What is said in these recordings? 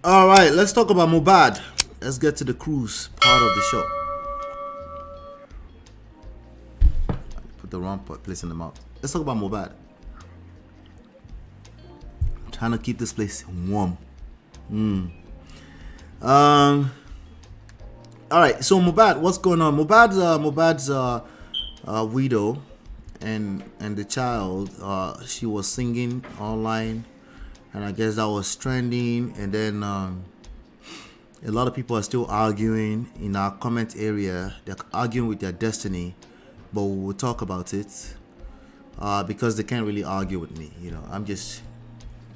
All right, let's talk about Mohbad. Let's get to the cruise part of the show. Put the wrong place in the mouth. Let's talk about Mohbad. I'm trying to keep this place warm. All right, so Mohbad, what's going on? Mohbad's widow and the child. She was singing online, and I guess that was trending. And then a lot of people are still arguing in our comment area. They're arguing with their destiny, but we'll talk about it because they can't really argue with me. You know, I'm just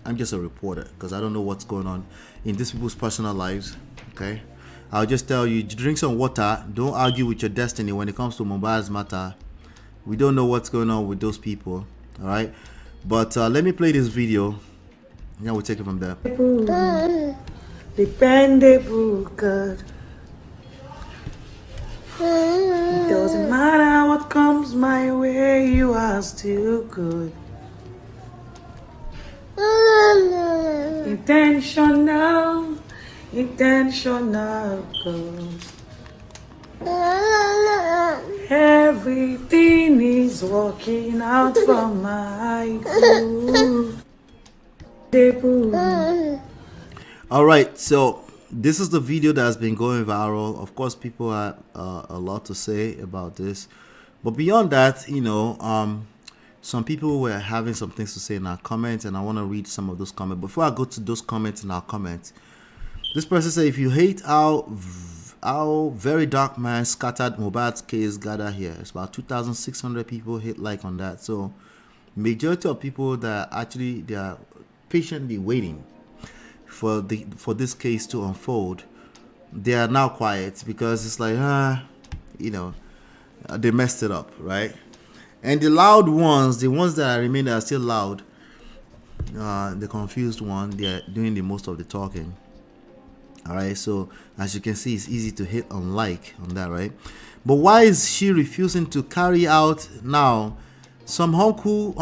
a reporter because I don't know what's going on in these people's personal lives. Okay, I'll just tell you, drink some water. Don't argue with your destiny when it comes to Mohbad's matter. We don't know what's going on with those people. All right, but let me play this video. Yeah, we'll take it from there. Dependable God. It doesn't matter what comes my way, you are still good. Intentional God. Everything is working out for my good. All right, so this is the video that has been going viral. Of course, people have a lot to say about this, but beyond that, you know, some people were having some things to say in our comments, and I want to read some of those comments. Before I go to those comments in our comments, this person said, if you hate how very dark man scattered Mohbad's case, gather here. It's about 2,600 people hit like on that. So majority of people that actually, they are patiently waiting for this case to unfold, they are now quiet because it's like, you know, they messed it up, right? And the loud ones, the ones that remain that are still loud, the confused one, they're doing the most of the talking. All right, so as you can see, it's easy to hit on like on that, right? But why is she refusing to carry out now? Some Uncle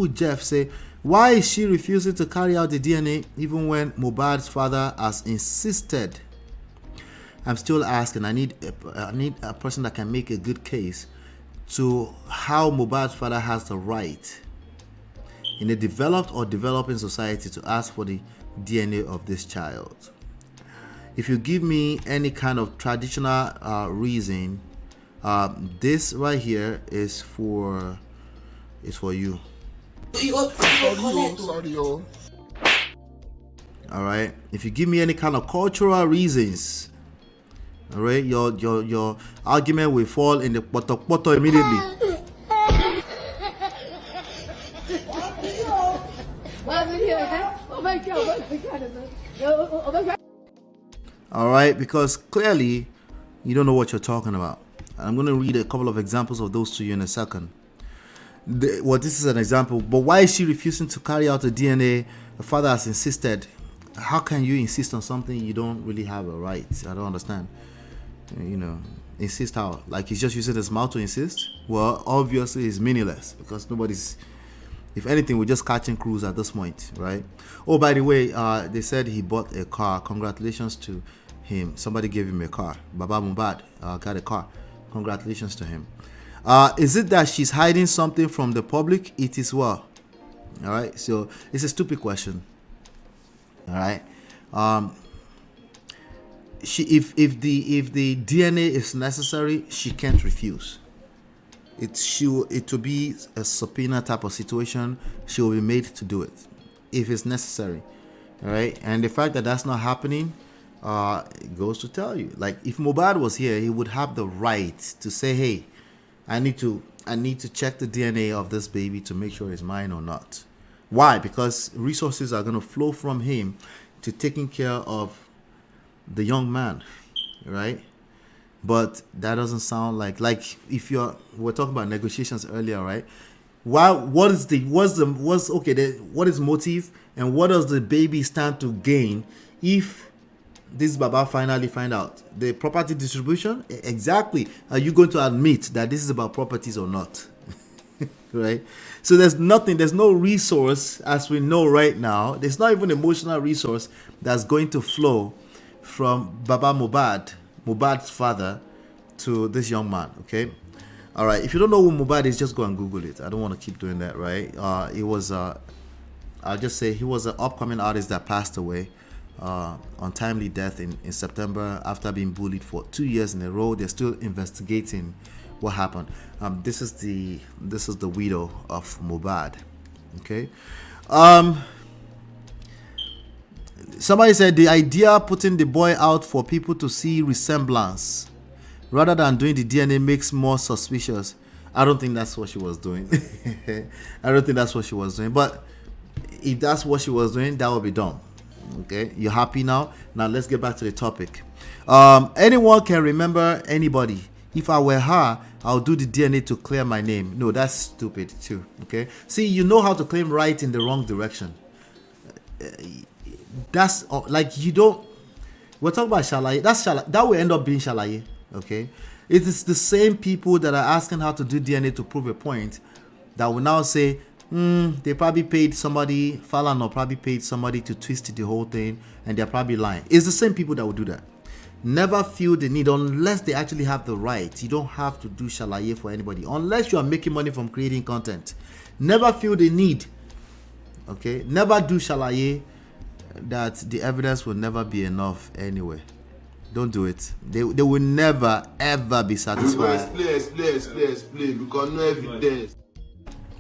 Jeff say, why is she refusing to carry out the DNA even when Mohbad's father has insisted? I'm still asking. I need a person that can make a good case to how Mohbad's father has the right in a developed or developing society to ask for the DNA of this child. If you give me any kind of traditional reason, this right here is for you. Sorry. All right, if you give me any kind of cultural reasons, all right, your argument will fall in the poto immediately. All right, because clearly you don't know what you're talking about. I'm going to read a couple of examples of those to you in a second. Well, this is an example, but why is she refusing to carry out the DNA? Her father has insisted. How can you insist on something you don't really have a right? I don't understand. You know, insist how? Like he's just using his mouth to insist? Well, obviously it's meaningless because nobody's, if anything, we're just catching crews at this point, right? Oh, by the way, they said he bought a car. Congratulations to him. Somebody gave him a car. Baba Mohbad got a car. Congratulations to him. Is it that she's hiding something from the public? It is well. All right. So it's a stupid question. All right. If the DNA is necessary, she can't refuse. It will be a subpoena type of situation. She will be made to do it if it's necessary. All right. And the fact that that's not happening, it goes to tell you, like if Mohbad was here, he would have the right to say, hey, I need to check the DNA of this baby to make sure it's mine or not. Why? Because resources are going to flow from him to taking care of the young man, right? But that doesn't sound like if we're talking about negotiations earlier, right? What is motive and what does the baby stand to gain if this Baba finally find out the property distribution? Exactly. Are you going to admit that this is about properties or not? right? So there's nothing, there's no resource as we know right now. There's not even emotional resource that's going to flow from Baba Mohbad's father, to this young man. Okay, all right. If you don't know who Mohbad is, just go and Google it. I don't want to keep doing that, right? It was I'll just say he was an upcoming artist that passed away. Untimely death in September after being bullied for 2 years in a row. They're still investigating what happened. This is the widow of Mohbad. Okay. Somebody said the idea putting the boy out for people to see resemblance rather than doing the DNA makes more suspicious. I don't think that's what she was doing. I don't think that's what she was doing. But if that's what she was doing, that would be dumb. Okay, you're happy now? Now let's get back to the topic. Anyone can remember anybody. If I were her, I'll do the DNA to clear my name. No, that's stupid too. Okay, see, you know how to claim right in the wrong direction. That's like you don't. We're talking about shalaye. That's shalaye. That will end up being shalaye. Okay, it is the same people that are asking how to do DNA to prove a point that will now say, they probably paid somebody, Falana probably paid somebody to twist the whole thing, and they're probably lying. It's the same people that will do that. Never feel the need, unless they actually have the right. You don't have to do shalaye for anybody, unless you are making money from creating content. Never feel the need. Okay, never do shalaye that the evidence will never be enough anyway. Don't do it. They will never ever be satisfied. Explain, because no evidence.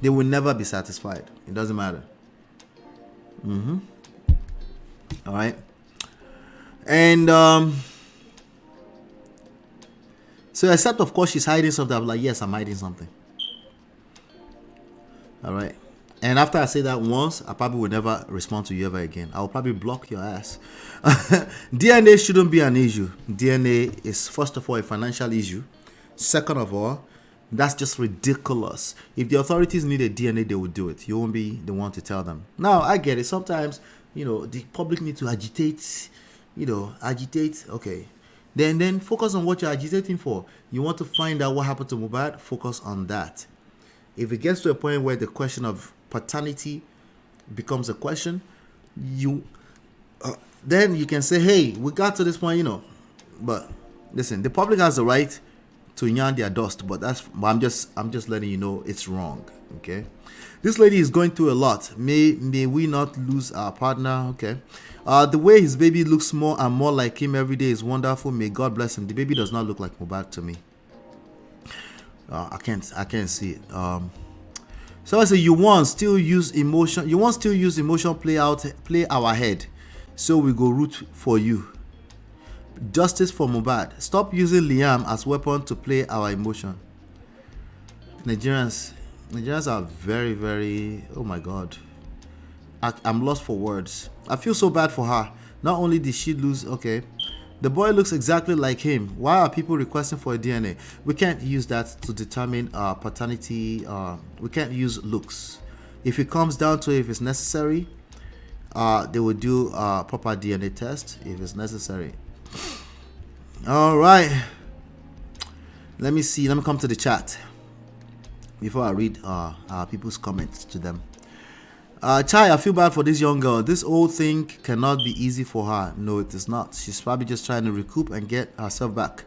They will never be satisfied. It doesn't matter. All right. And so except of course she's hiding something, I'm like, yes, I'm hiding something. All right. And after I say that once, I probably will never respond to you ever again. I will probably block your ass. DNA shouldn't be an issue. DNA is, first of all, a financial issue. Second of all, that's just ridiculous. If the authorities need a DNA, they will do it. You won't be the one to tell them. Now, I get it. Sometimes, the public need to agitate. Okay. Then focus on what you're agitating for. You want to find out what happened to Mohbad? Focus on that. If it gets to a point where the question of paternity becomes a question, then you can say, hey, we got to this point, But listen, the public has the right to yarn their dust, but I'm just letting you know it's wrong. Okay, this lady is going through a lot. May we not lose our partner. Okay, the way his baby looks more and more like him every day is wonderful. May God bless him. The baby does not look like Mohbad to me. I can't see it. So I say you want still use emotion play our head, so we go root for you. Justice for Mohbad. Stop using Liam as weapon to play our emotion. Nigerians are very, very, oh my God. I'm lost for words. I feel so bad for her. Not only did she lose, okay, the boy looks exactly like him. Why are people requesting for a DNA? We can't use that to determine paternity. We can't use looks. If it comes down to if it's necessary, they will do a proper DNA test if it's necessary. All right. Let me come to the chat before I read people's comments to them. Chai, I feel bad for this young girl. This whole thing cannot be easy for her. No, it is not. She's probably just trying to recoup and get herself back.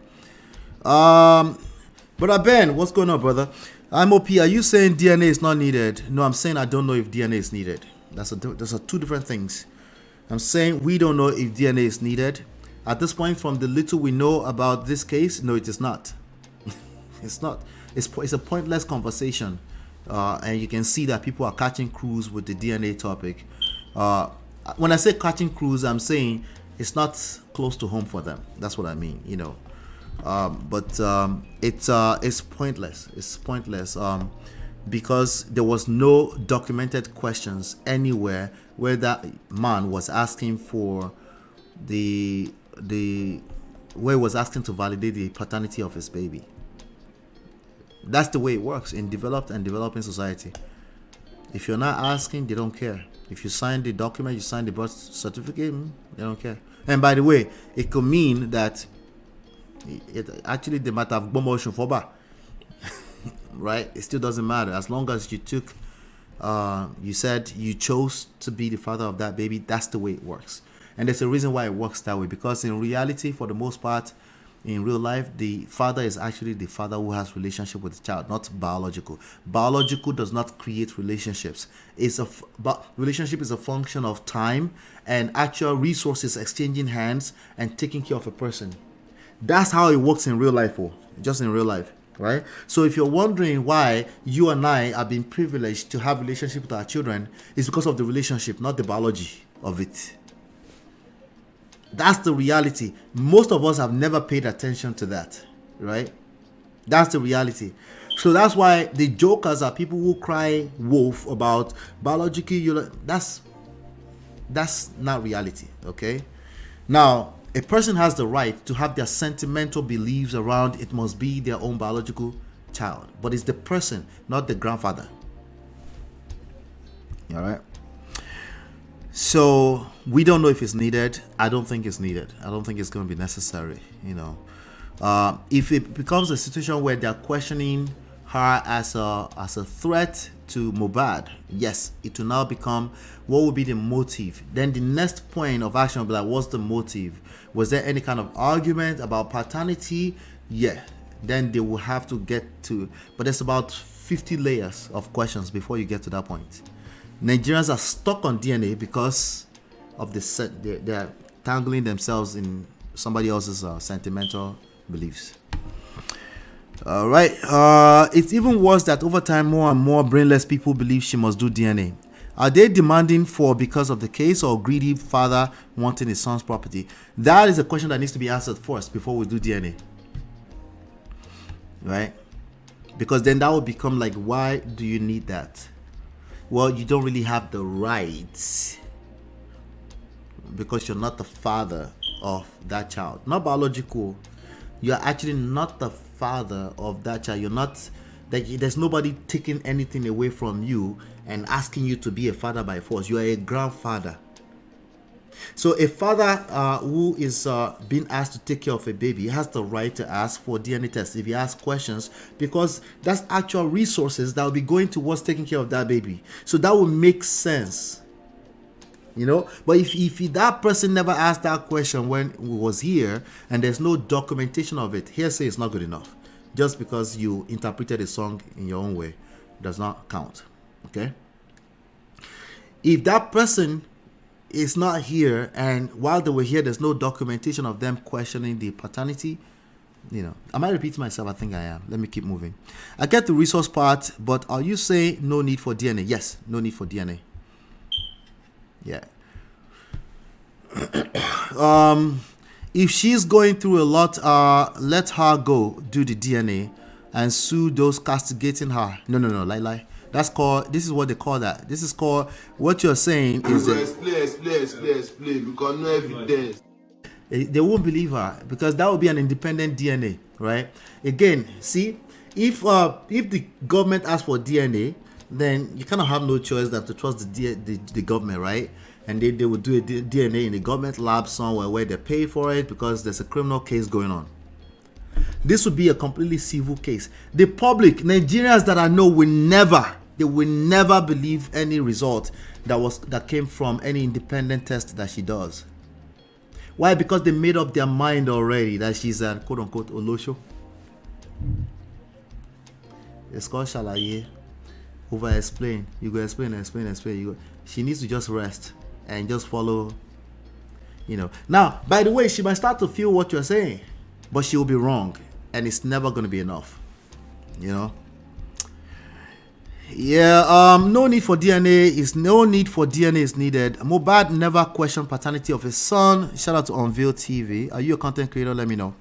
Brother Ben, what's going on, brother? I'm OP. Are you saying DNA is not needed? No, I'm saying I don't know if DNA is needed. Those are two different things. I'm saying we don't know if DNA is needed. At this point, from the little we know about this case, no, it is not. It's not. It's a pointless conversation. And you can see that people are catching crews with the DNA topic. When I say catching crews, I'm saying it's not close to home for them. That's what I mean, But it's pointless. It's pointless because there was no documented questions anywhere where that man was asking for where he was asking to validate the paternity of his baby. That's the way it works in developed and developing society. If you're not asking, they don't care. If you sign the document, you sign the birth certificate, they don't care. And by the way, it could mean that they might have bomb ocean for bar. right? It still doesn't matter as long as you took. You said you chose to be the father of that baby. That's the way it works, and there's a reason why it works that way. Because in reality, for the most part, in real life, the father is actually the father who has relationship with the child, not biological. Biological does not create relationships. But relationship is a function of time and actual resources exchanging hands and taking care of a person. That's how it works in real life, just in real life, right? So if you're wondering why you and I are being privileged to have relationship with our children, it's because of the relationship, not the biology of it. That's the reality. Most of us have never paid attention to that, right? That's the reality. So that's why the jokers are people who cry wolf about biologically. That's not reality, okay? Now, a person has the right to have their sentimental beliefs around it must be their own biological child, but it's the person, not the grandfather. All right. So we don't know if it's needed. I don't think it's needed. I don't think it's going to be necessary. If it becomes a situation where they're questioning her as a threat to Mohbad, yes, it will now become what will be the motive. Then the next point of action will be like, what's the motive? Was there any kind of argument about paternity? Yeah. Then they will have to get to, but there's about 50 layers of questions before you get to that point. Nigerians are stuck on DNA because of they're tangling themselves in somebody else's sentimental beliefs. All right. It's even worse that over time, more and more brainless people believe she must do DNA. Are they demanding for because of the case or greedy father wanting his son's property? That is a question that needs to be answered first before we do DNA. Right? Because then that will become like, why do you need that? Well, you don't really have the rights because you're not the father of that child. Not biological. You're actually not the father of that child. You're not, like, there's nobody taking anything away from you and asking you to be a father by force. You are a grandfather. So a father who is being asked to take care of a baby has the right to ask for DNA tests if he asks questions, because that's actual resources that will be going towards taking care of that baby. So that will make sense. But if that person never asked that question when we was here and there's no documentation of it, hearsay is not good enough. Just because you interpreted a song in your own way does not count. Okay? If that person is not here and while they were here there's no documentation of them questioning the paternity, I might repeat myself. I think I am. Let me keep moving. I get the resource part, but are you saying no need for DNA? Yes, no need for DNA. Yeah. If she's going through a lot, let her go do the DNA and sue those castigating her. No, lie. That's called, this is what they call that. This is called, what you're saying is explain because no evidence. They won't believe her because that would be an independent DNA, right? Again, see, if the government asks for DNA, then you kind of have no choice than to trust the government, right? And they would do a DNA in a government lab somewhere where they pay for it because there's a criminal case going on. This would be a completely civil case. The public, Nigerians that I know, will never believe any result that came from any independent test that she does. Why? Because they made up their mind already that she's an quote-unquote Olosho. It's called Shalaye. Over-explain. You go explain. She needs to just rest and just follow, Now, by the way, she might start to feel what you're saying, but she will be wrong, and it's never going to be enough, Yeah, no need for DNA is needed. Mohbad never questioned paternity of his son. Shout out to Unveil TV. Are you a content creator? Let me know.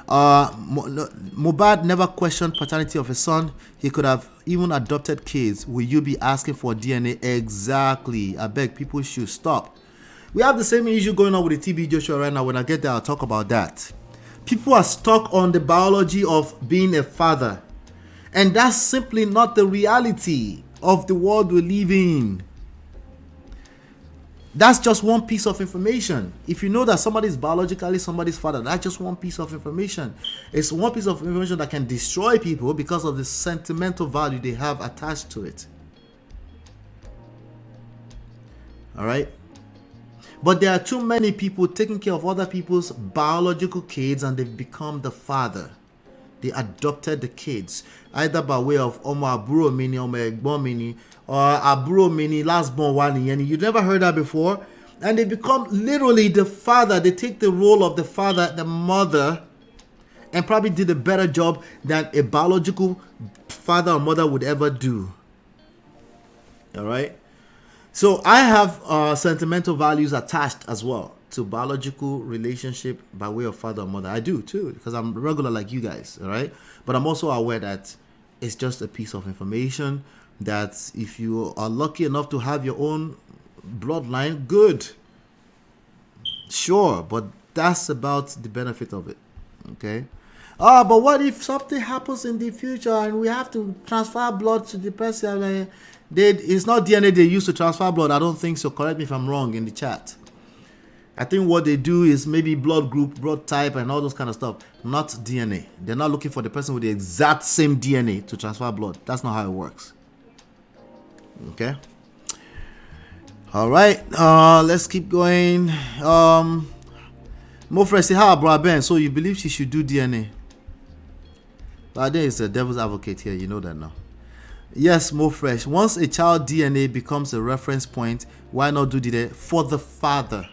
Mohbad never questioned paternity of his son. He could have even adopted kids. Will you be asking for DNA? Exactly. I beg people should stop. We have the same issue going on with the TB Joshua right now. When I get there, I'll talk about that. People are stuck on the biology of being a father. And that's simply not the reality of the world we live in. That's just one piece of information. If you know that somebody is biologically somebody's father, that's just one piece of information. It's one piece of information that can destroy people because of the sentimental value they have attached to it. All right? But there are too many people taking care of other people's biological kids, and they've become the father. They adopted the kids, either by way of Omo Aburo Mini, Omo Egbon Mini, or Aburo Mini, last born one. And you never heard that before. And they become literally the father. They take the role of the father, the mother, and probably did a better job than a biological father or mother would ever do. All right? So I have sentimental values attached as well to biological relationship by way of father or mother. I do too, because I'm regular like you guys, all right? But I'm also aware that it's just a piece of information that if you are lucky enough to have your own bloodline, good. Sure, but that's about the benefit of it, okay? But what if something happens in the future and we have to transfer blood to the person? It's not DNA they use to transfer blood. I don't think so. Correct me if I'm wrong in the chat. I think what they do is maybe blood group, blood type, and all those kind of stuff. Not DNA. They're not looking for the person with the exact same DNA to transfer blood. That's not how it works. Okay. All right. Let's keep going. Mofre say, "How, bro Ben? So you believe she should do DNA?" But there is a devil's advocate here. You know that now. Yes, more fresh. Once a child DNA becomes a reference point, why not do DNA for the father?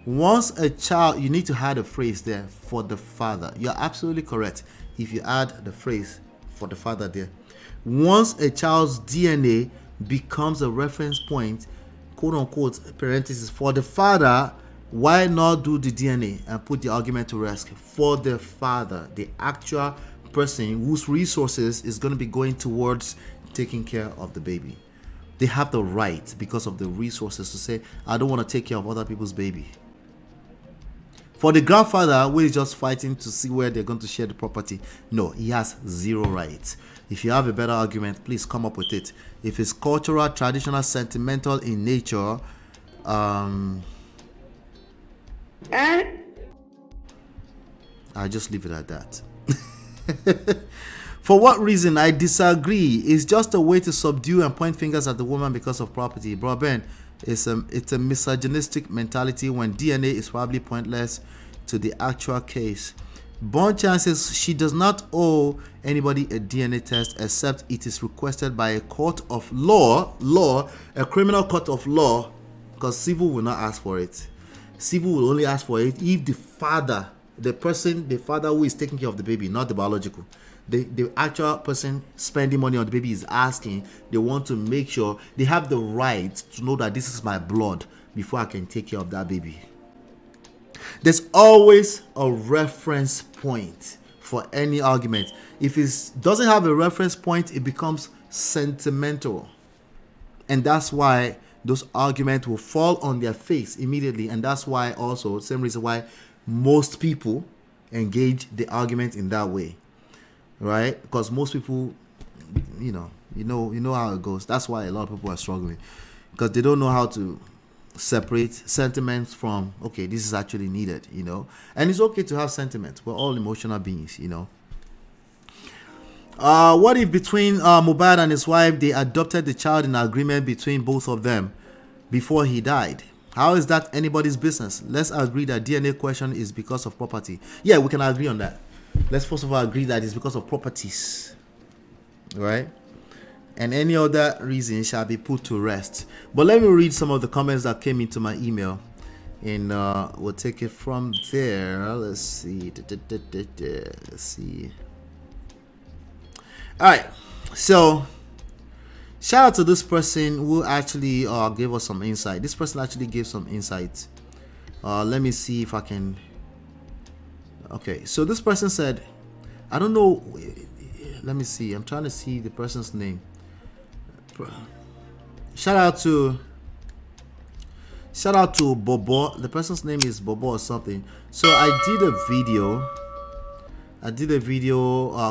Once a child, you need to add a phrase there for the father. You're absolutely correct if you add the phrase for the father there. Once a child's DNA becomes a reference point, quote unquote, parenthesis, for the father, why not do the DNA and put the argument to rest for the father, the actual person whose resources is going to be going towards taking care of the baby. They have the right, because of the resources, to say, I don't want to take care of other people's baby. For the grandfather who is just fighting to see where they're going to share the property, no, he has zero rights. If you have a better argument, please come up with it. If it's cultural, traditional, sentimental in nature, I just leave it at that. For what reason? I disagree. It's just a way to subdue and point fingers at the woman because of property. Bro Ben, it's a misogynistic mentality when DNA is probably pointless to the actual case. Born chances, she does not owe anybody a DNA test except it is requested by a court of law, a criminal court of law, because civil will not ask for it. Civil will only ask for it if the father, the father who is taking care of the baby, not the biological, the actual person spending money on the baby is asking. They want to make sure they have the right to know that this is my blood before I can take care of that baby. There's always a reference point for any argument. If it doesn't have a reference point, it becomes sentimental, and that's why those arguments will fall on their face immediately. And that's why also, same reason why most people engage the argument in that way, right? Because most people, you know how it goes. That's why a lot of people are struggling, because they don't know how to separate sentiments from, okay, this is actually needed, and it's okay to have sentiments. We're all emotional beings, What if between Mohbad and his wife, they adopted the child in agreement between both of them before he died? How is that anybody's business? Let's agree that DNA question is because of property. Yeah, we can agree on that. Let's first of all agree that it's because of properties, right? And any other reason shall be put to rest. But let me read some of the comments that came into my email, and we'll take it from there. Let's see. Let's see. All right. So, shout out to this person who actually gave us some insight. This person actually gave some insight. Let me see if I can. Okay. So this person said, I don't know. Let me see. I'm trying to see the person's name. Shout out to Bobo. The person's name is Bobo or something. So I did a video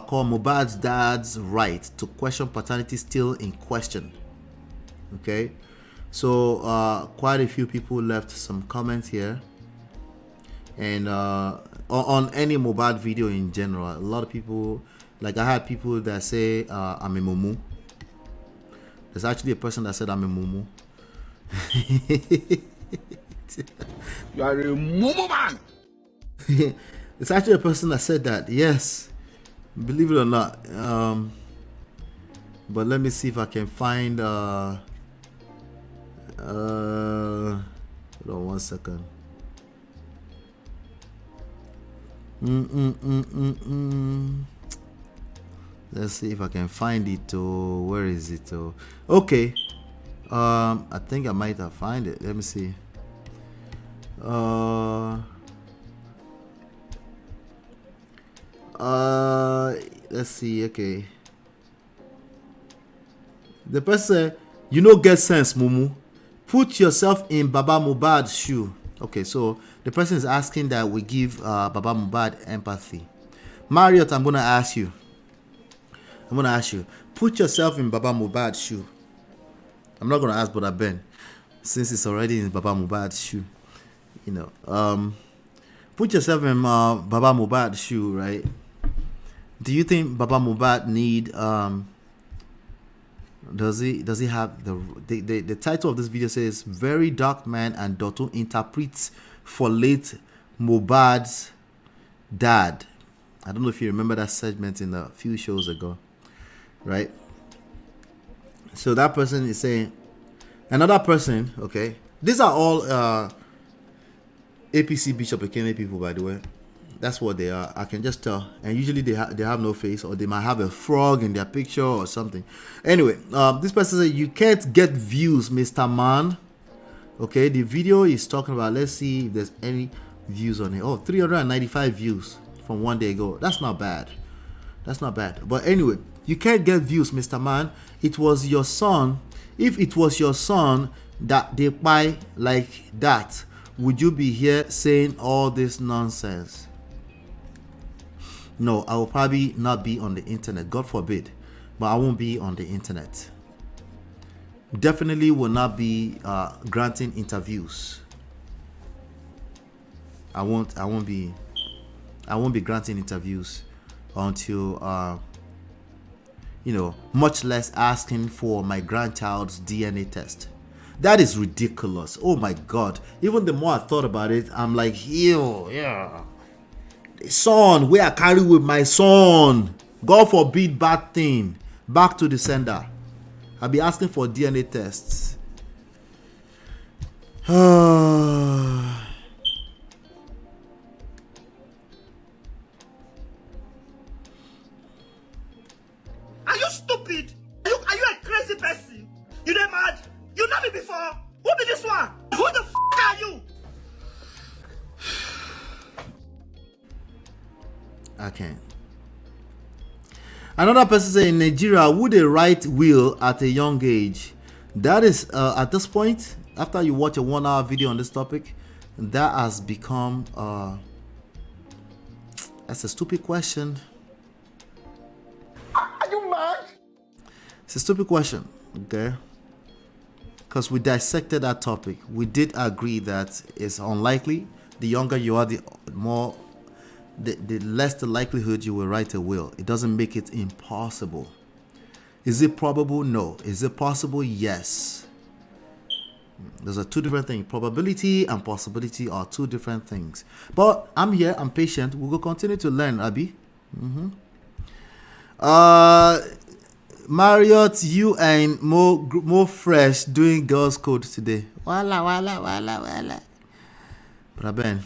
called Mohbad's Dad's Right to Question Paternity Still in Question. Okay, So quite a few people left some comments here, and on any Mohbad video in general, a lot of people, like I had people that say I'm a mumu. There's actually a person that said I'm a mumu. You are a mumu man. It's actually a person that said that. Yes, believe it or not. But let me see if I can find. Hold on 1 second. Let's see if I can find it. Oh, where is it? Oh, okay. I think I might have find it. Let me see. Let's see. Okay. The person, you know, get sense, Mumu. Put yourself in Baba Mohbad's shoe. Okay, so the person is asking that we give Baba Mohbad empathy. Marriott, I'm gonna ask you. Put yourself in Baba Mohbad's shoe. I'm not gonna ask Brother Ben, since it's already in Baba Mohbad's shoe. You know, put yourself in Baba Mohbad's shoe, right? Do you think Baba Mohbad need does he have the title of this video says very dark man and Dotto interprets for late Mohbad's dad. I don't know if you remember that segment in a few shows ago, right? So that person is saying, another person, okay, these are all APC Bishop Ekene people, by the way. That's what they are. I can just tell. And usually they have no face, or they might have a frog in their picture or something. Anyway, this person said, you can't get views, Mr. Man. Okay, the video is talking about, let's see if there's any views on it. Oh, 395 views from 1 day ago. That's not bad. But anyway, you can't get views, Mr. Man. It was your son. If it was your son that they buy like that, would you be here saying all this nonsense? No, I will probably not be on the internet. God forbid. But I won't be on the internet. Definitely will not be granting interviews. I won't be granting interviews until you know, much less asking for my grandchild's DNA test. That is ridiculous. Oh my God. Even the more I thought about it, I'm like, ew, yeah. The son, where I carry with my son. God forbid bad thing. Back to the sender. I'll be asking for DNA tests. Are you stupid? Are you a crazy person? You dey mad? You know me before? Who be this one? Who the f are you? I can't. Another person saying in Nigeria, would they write will at a young age? That is, at this point, after you watch a 1 hour video on this topic, that has become, that's a stupid question. Are you mad? It's a stupid question, okay? Because we dissected that topic. We did agree that it's unlikely. The younger you are, the less the likelihood you will write a will. It doesn't make it impossible. Is it probable? No. Is it possible? Yes. Those are two different things. Probability and possibility are two different things. But I'm here. I'm patient. We will continue to learn, Abi. Marriott, you and Mo Fresh doing girls code today. Wala. But Ben.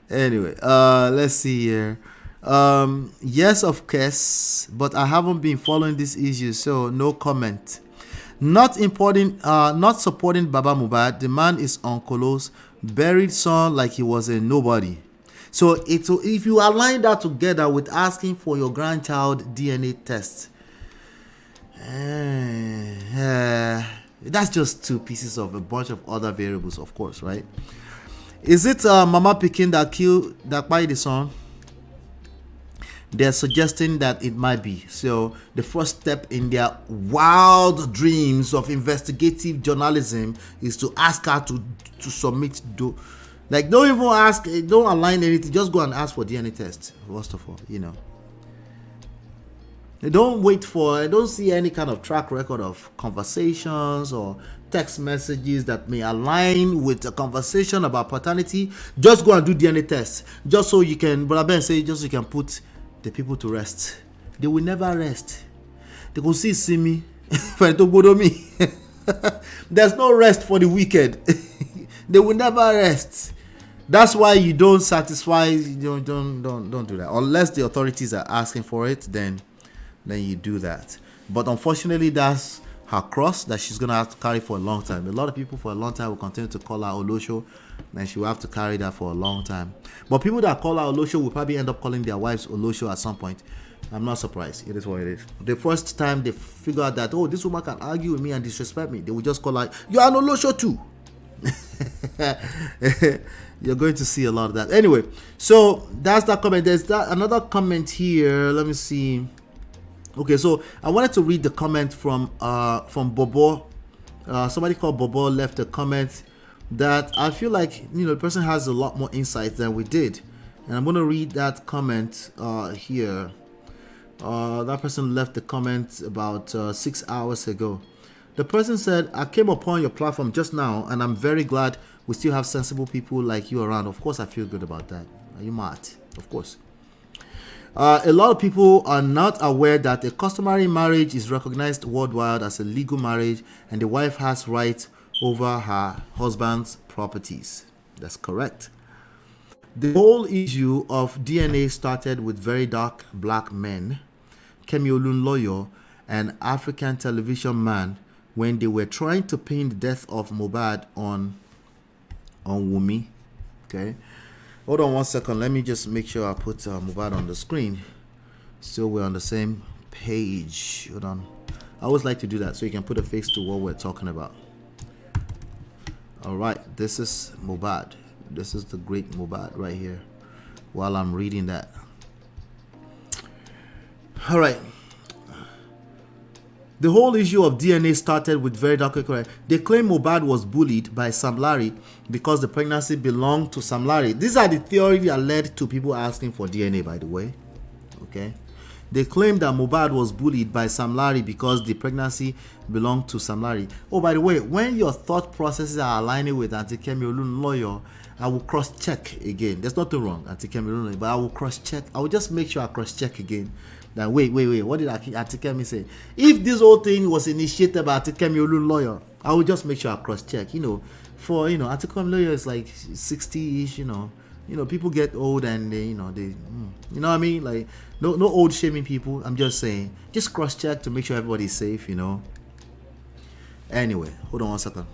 Anyway, let's see here. Yes, of course, but I haven't been following this issue, so no comment. Not supporting Baba Mohbad. The man is Uncle's buried son like he was a nobody. So if you align that together with asking for your grandchild DNA test, that's just two pieces of a bunch of other variables, of course, right? Is it Mama Pikin that by the son? they're suggesting that it might be. So the first step in their wild dreams of investigative journalism is to ask her to submit. Like, don't even ask, don't align anything. Just go and ask for DNA test. First of all, you know. Don't wait for. I don't see any kind of track record of conversations or text messages that may align with a conversation about paternity. Just go and do DNA test, just so you can. Brother Ben say, just so you can put the people to rest. They will never rest. They will see me. There's no rest for the wicked. They will never rest. That's why you don't satisfy. Don't do that unless the authorities are asking for it. Then you do that. But unfortunately, that's her cross that she's gonna have to carry for a long time. A lot of people for a long time will continue to call her Olosho, and she will have to carry that for a long time. But people that call her Olosho will probably end up calling their wives Olosho at some point. I'm not surprised. It is what it is. The first time they figure out that, oh, this woman can argue with me and disrespect me, they will just call her, you're an Olosho too. You're going to see a lot of that. Anyway, so that's that comment. There's that another comment here. Let me see. Okay, so I wanted to read the comment from Bobo. Somebody called Bobo left a comment that I feel like, you know, the person has a lot more insight than we did, and I'm going to read that comment here. That person left the comment about 6 hours ago. The person said, I came upon your platform just now, and I'm very glad we still have sensible people like you around. Of course, I feel good about that. Are you mad? Of course. A lot of people are not aware that a customary marriage is recognized worldwide as a legal marriage, and the wife has rights over her husband's properties. That's correct. The whole issue of DNA started with very dark black men, Kemi Olunloyo, an African television man, when they were trying to pin the death of Mohbad on Wunmi. Okay. Hold on one second. Let me just make sure I put Mohbad on the screen so we're on the same page. Hold on. I always like to do that so you can put a face to what we're talking about. All right. This is Mohbad. This is the great Mohbad right here while I'm reading that. All right. The whole issue of DNA started with very dark. They claim Mohbad was bullied by Sam Larry because the pregnancy belonged to Sam Larry. These are the theories that led to people asking for DNA, by the way. Okay. They claim that Mohbad was bullied by Sam Larry because the pregnancy belonged to Sam Larry. Oh, by the way, when your thought processes are aligning with Auntie Kemi Olunloyo, I will cross-check again. There's nothing wrong, Auntie Kemi Olunloyo, but I will cross-check. I will just make sure I cross-check again. That wait, what did Auntie Kemi say? If this whole thing was initiated by Auntie Kemi Olunloyo, I will just make sure I cross-check. You know, for, you know, Auntie Kemi Olunloyo is like 60-ish, you know, people get old and they, you know what I mean? Like, no old shaming people. I'm just saying, just cross-check to make sure everybody's safe, you know. Anyway, hold on one second.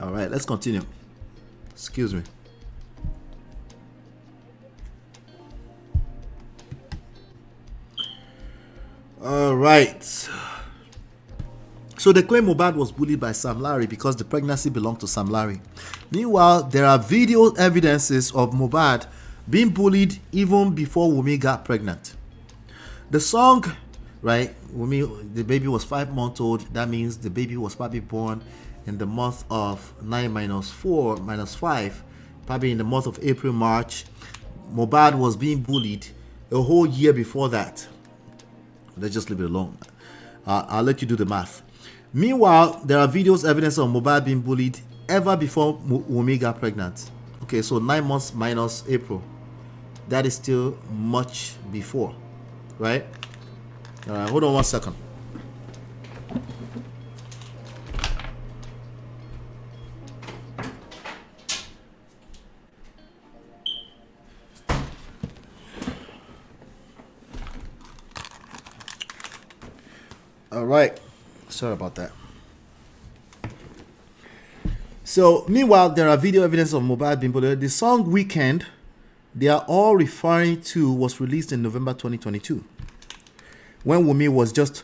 All right, let's continue. Excuse me. All right. So they claim Mohbad was bullied by Sam Larry because the pregnancy belonged to Sam Larry. Meanwhile, there are video evidences of Mohbad being bullied even before Wunmi got pregnant. The song, right, Wunmi, the baby was 5 months old. That means the baby was probably born in the month of 9 minus 4 minus 5, probably in the month of April, March. Mohbad was being bullied a whole year before that. Let's just leave it alone. I'll let you do the math. Meanwhile, there are videos evidence of Mohbad being bullied ever before Wunmi got pregnant. Okay, so 9 months minus April. That is still much before, right? All right, hold on one second. All right, sorry about that. So meanwhile, there are video evidence of Mohbad being bullied. The song Weekend they are all referring to was released in November 2022. when Wunmi was just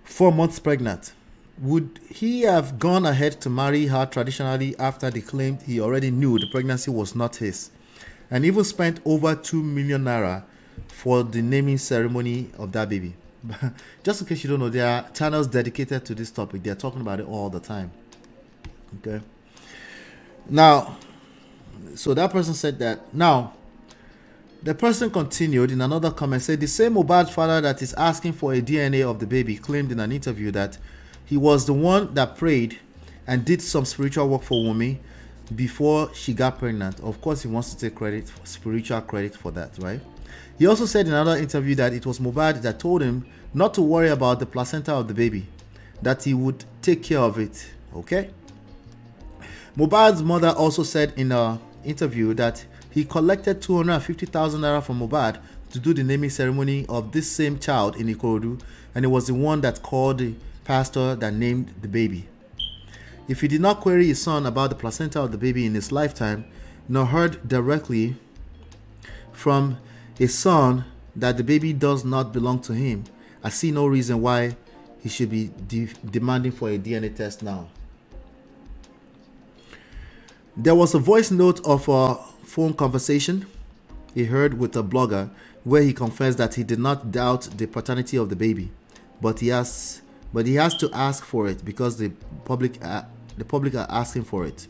4 months pregnant? Would he have gone ahead to marry her traditionally after they claimed he already knew the pregnancy was not his, and even spent over 2 million naira for the naming ceremony of that baby? Just in case you don't know, there are channels dedicated to this topic. They're talking about it all the time. Okay. Now, so that person said that. Now, the person continued in another comment, said the same Mohbad's father that is asking for a DNA of the baby claimed in an interview that he was the one that prayed and did some spiritual work for Wunmi before she got pregnant. Of course, he wants to take credit, spiritual credit for that, right? He also said in another interview that it was Mohbad that told him not to worry about the placenta of the baby, that he would take care of it, okay? Mohbad's mother also said in an interview that he collected 250,000 naira from Mohbad to do the naming ceremony of this same child in Ikorodu, and it was the one that called the pastor that named the baby. If he did not query his son about the placenta of the baby in his lifetime, nor heard directly from his son that the baby does not belong to him, I see no reason why he should be demanding for a DNA test now. There was a voice note of a phone conversation he heard with a blogger where he confessed that he did not doubt the paternity of the baby, but he has to ask for it because the public are asking for it.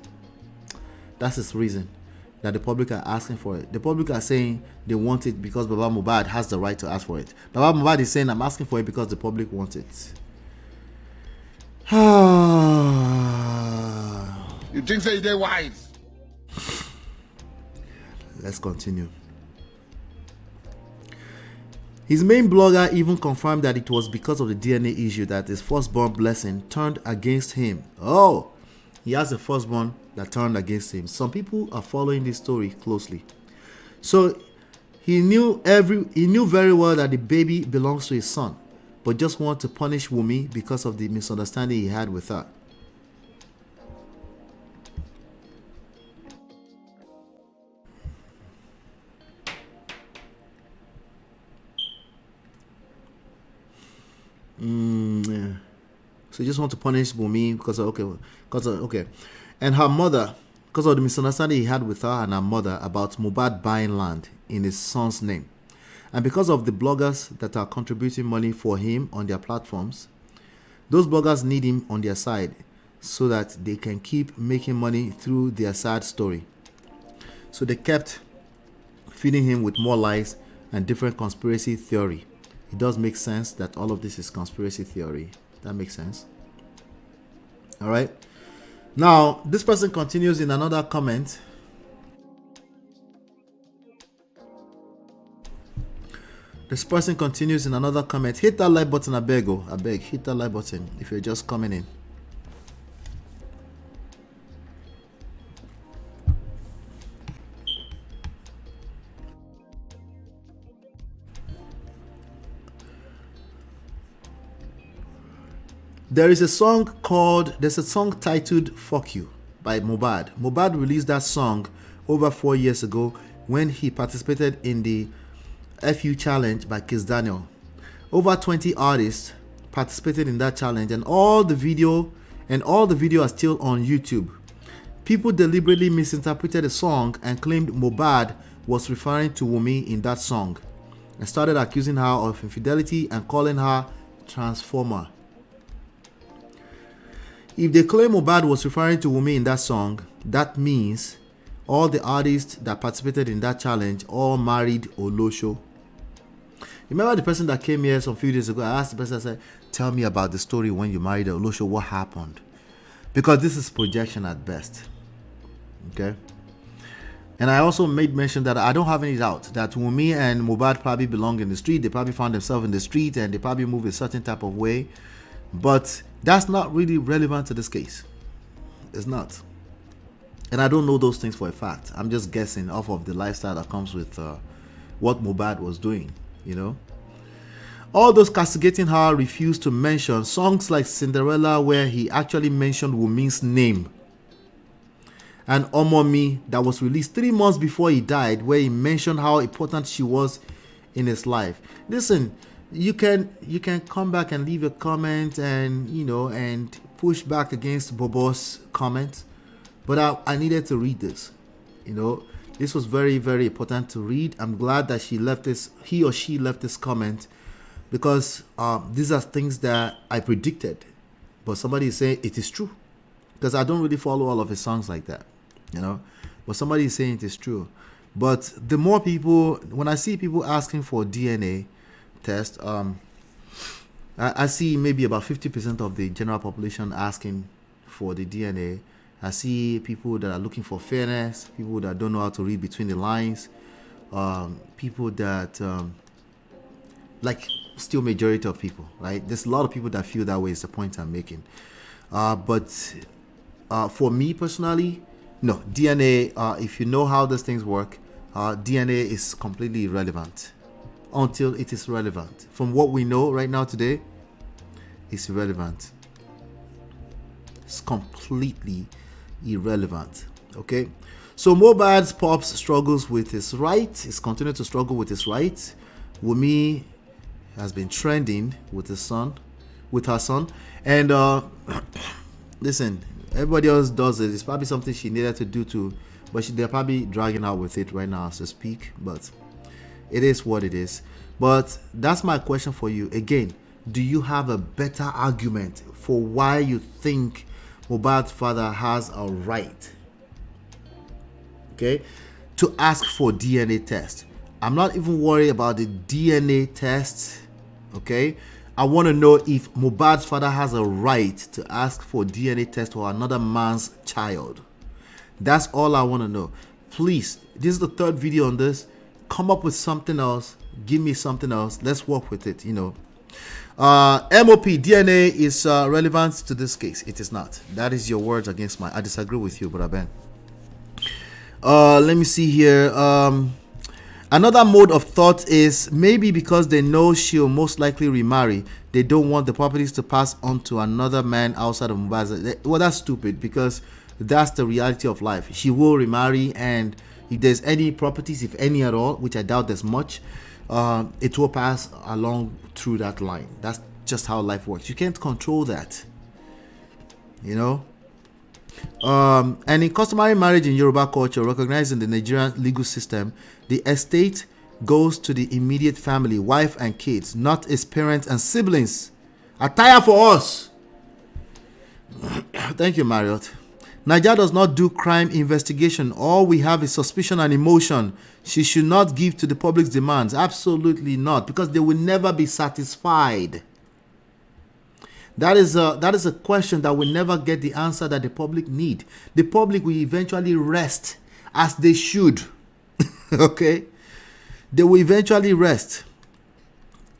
That's his reason, that the public are asking for it. The public are saying they want it because Baba Mohbad has the right to ask for it. Baba Mohbad is saying, I'm asking for it because the public wants it. You think so they're wise? Let's continue. His main blogger even confirmed that it was because of the DNA issue that his firstborn Blessing turned against him. Oh, he has a firstborn that turned against him. Some people are following this story closely. So he knew very well that the baby belongs to his son, but just wanted to punish Wunmi because of the misunderstanding he had with her. Yeah. So you just want to punish Wunmi because and her mother, because of the misunderstanding he had with her and her mother about Mohbad buying land in his son's name, and because of the bloggers that are contributing money for him on their platforms. Those bloggers need him on their side so that they can keep making money through their sad story. So they kept feeding him with more lies and different conspiracy theory. It does make sense that all of this is conspiracy theory. That makes sense. All right. Now, this person continues in another comment. This person continues in another comment. Hit that like button, I beg. Hit that like button if you're just coming in. There's a song titled Fuck You by Mohbad. Mohbad released that song over 4 years ago when he participated in the FU challenge by Kiss Daniel. Over 20 artists participated in that challenge, and all the video are still on YouTube. People deliberately misinterpreted the song and claimed Mohbad was referring to Wunmi in that song and started accusing her of infidelity and calling her transformer. If they claim Mohbad was referring to Wunmi in that song, that means all the artists that participated in that challenge all married Olosho. Remember the person that came here some few days ago? I asked the person, I said, tell me about the story when you married Olosho, what happened? Because this is projection at best. Okay? And I also made mention that I don't have any doubt that Wunmi and Mohbad probably belong in the street. They probably found themselves in the street and they probably move a certain type of way. But that's not really relevant to this case. It's not. And I don't know those things for a fact. I'm just guessing off of the lifestyle that comes with what Mohbad was doing, you know. All those castigating her refused to mention songs like Cinderella, where he actually mentioned Wunmi's name, and Omomi, that was released 3 months before he died, where he mentioned how important she was in his life. Listen, you can come back and leave a comment and and push back against Bobo's comment, but I needed to read this. This was very, very important to read. I'm glad that he or she left this comment, because these are things that I predicted, but somebody is saying it is true, because I don't really follow all of his songs like that, but somebody is saying it is true. But the more people, when I see people asking for DNA test, I see maybe about 50% of the general population asking for the DNA. I see people that are looking for fairness, people that don't know how to read between the lines, people that like still majority of people, right? There's a lot of people that feel that way, is the point I'm making. But for me personally, no, DNA, if you know how these things work, DNA is completely irrelevant until it is relevant. From what we know right now today, it's irrelevant. It's completely irrelevant. Okay, so Mohbad's pops struggles with his right. He's continuing to struggle with his right. Wunmi has been trending with her son, and listen, everybody else does it. It's probably something she needed to do too, but they're probably dragging out with it right now as I speak. But it is what it is. But that's my question for you again. Do you have a better argument for why you think Mohbad's father has a right, okay, to ask for DNA test? I'm not even worried about the DNA test, okay? I want to know if Mohbad's father has a right to ask for DNA test for another man's child. That's all I want to know. Please, this is the third video on this. Come up with something else. Give me something else. Let's work with it, MOP DNA is relevant to this case. It is not. That is your words against mine. I disagree with you, Brother Ben. Let me see here. Another mode of thought is maybe because they know she'll most likely remarry, they don't want the properties to pass on to another man outside of Mohbad's. Well, that's stupid, because that's the reality of life. She will remarry, and if there's any properties, if any at all, which I doubt there's much, it will pass along through that line. That's just how life works. You can't control that, and in customary marriage in Yoruba culture, recognized in the Nigerian legal system, the estate goes to the immediate family, wife and kids, not his parents and siblings. Attire for us. Thank you, Marriott. Nigeria does not do crime investigation. All we have is suspicion and emotion. She should not give to the public's demands. Absolutely not, because they will never be satisfied. That is a question that will never get the answer that the public need. The public will eventually rest, as they should. Okay, they will eventually rest.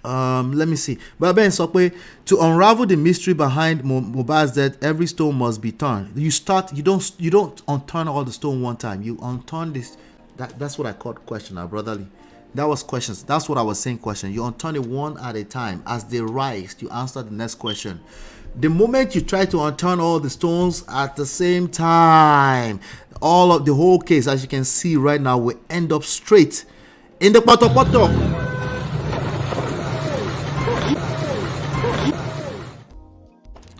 Let me see. But Ben Sokwe, to unravel the mystery behind Mohbad's death, every stone must be turned. You don't unturn all the stone one time. You unturn this. That's what I called question, brotherly. That was questions. That's what I was saying. Question. You unturn it one at a time. As they rise, you answer the next question. The moment you try to unturn all the stones at the same time, all of the whole case, as you can see right now, will end up straight in the poto.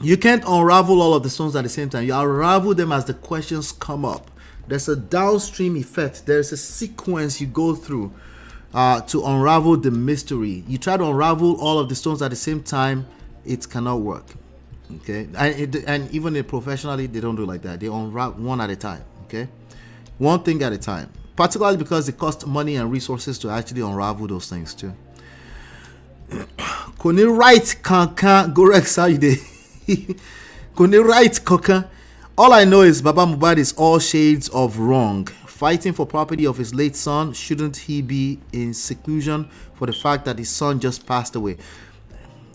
You can't unravel all of the stones at the same time. You unravel them as the questions come up. There's a downstream effect. There's a sequence you go through to unravel the mystery. You try to unravel all of the stones at the same time, it cannot work. Okay, and even professionally, they don't do like that. They unravel one at a time. Okay, one thing at a time. Particularly because it costs money and resources to actually unravel those things too. Koni right kankan Gorex how you dey? Koni right kankan. All I know is Baba Mohbad is all shades of wrong. Fighting for property of his late son, shouldn't he be in seclusion for the fact that his son just passed away?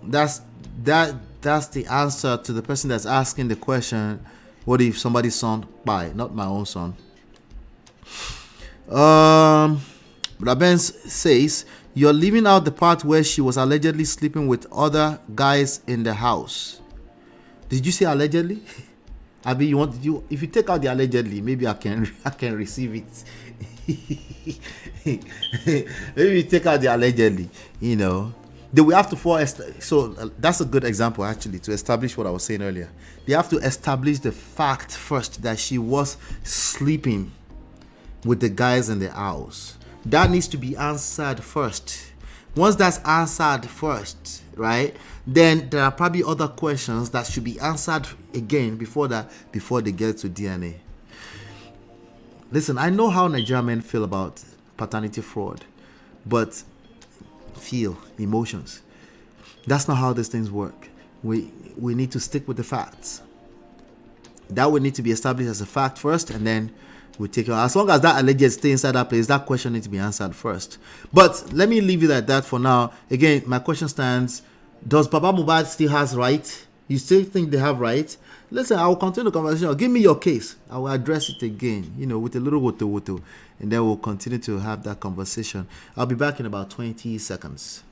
That's the answer to the person that's asking the question. What if somebody's son died? Not my own son. Raben says you're leaving out the part where she was allegedly sleeping with other guys in the house. Did you say allegedly? Abi, if you take out the allegedly, maybe I can receive it. Maybe you take out the allegedly, They will have to that's a good example actually to establish what I was saying earlier. They have to establish the fact first that she was sleeping with the guys in the house. That needs to be answered first. Once that's answered first, right, then there are probably other questions that should be answered again before they get to DNA. Listen, I know how Nigerian men feel about paternity fraud, but feel emotions. That's not how these things work. We need to stick with the facts. That would need to be established as a fact first, and then we take it. As long as that alleged stay inside that place, that question needs to be answered first. But let me leave it at that for now. Again, my question stands: does Baba Mohbad still has right? You still think they have right? Listen, I will continue the conversation. Give me your case. I will address it again, with a little woto, and then we'll continue to have that conversation. I'll be back in about 20 seconds.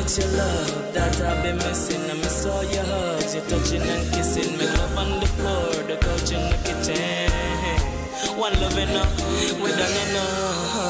It's your love that I've been missing. I miss all your hugs, your touching and kissing. Make love on the floor, the couch in the kitchen. One love enough, we done enough.